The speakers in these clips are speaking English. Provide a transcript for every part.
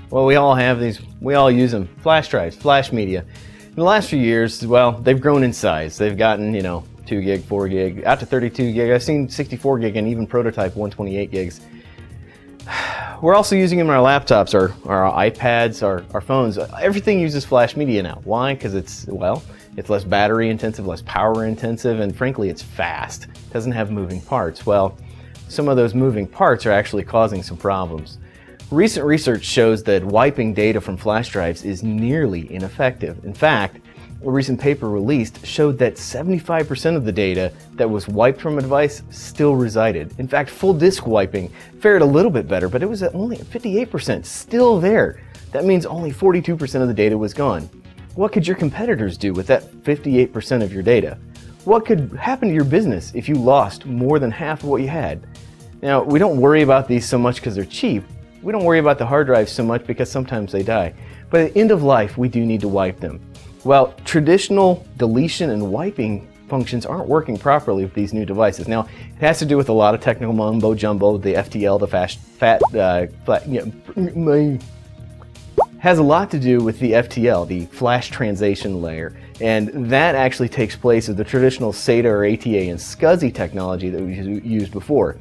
Well, we all have these, we all use them. Flash drives, flash media. In the last few years, well, they've grown in size. They've gotten, 2 gig, 4 gig, out to 32 gig. I've seen 64 gig and even prototype 128 gigs. We're also using them in our laptops, our iPads, our phones. Everything uses flash media now. Why? Because it's less battery intensive, less power intensive, and frankly, it's fast. It doesn't have moving parts. Well, some of those moving parts are actually causing some problems. Recent research shows that wiping data from flash drives is nearly ineffective. In fact, a recent paper released showed that 75% of the data that was wiped from a device still resided. In fact, full disk wiping fared a little bit better, but it was at only 58% still there. That means only 42% of the data was gone. What could your competitors do with that 58% of your data? What could happen to your business if you lost more than half of what you had? Now, we don't worry about these so much because they're cheap. We don't worry about the hard drives so much because sometimes they die. But at the end of life, we do need to wipe them. Well, traditional deletion and wiping functions aren't working properly with these new devices. Now, it has to do with a lot of technical mumbo jumbo, the FTL, has a lot to do with the FTL, the flash translation layer. And that actually takes place of the traditional SATA or ATA and SCSI technology that we used before.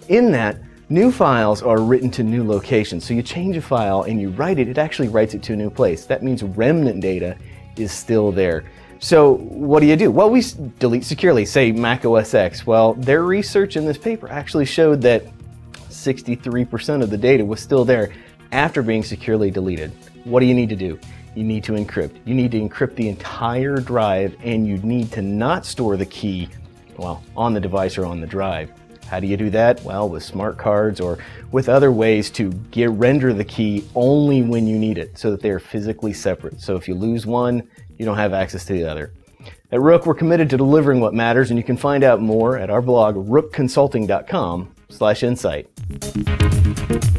In that, new files are written to new locations. So you change a file and you write it, it actually writes it to a new place. That means remnant data is still there. So what do? Well, we delete securely, say Mac OS X. Well, their research in this paper actually showed that 63% of the data was still there after being securely deleted. What do you need to do? You need to encrypt. You need to encrypt the entire drive, and you need to not store the key, well, on the device or on the drive. How do you do that? Well, with smart cards or with other ways to render the key only when you need it so that they are physically separate. So if you lose one, you don't have access to the other. At Rook, we're committed to delivering what matters, and you can find out more at our blog, rookconsulting.com/insight.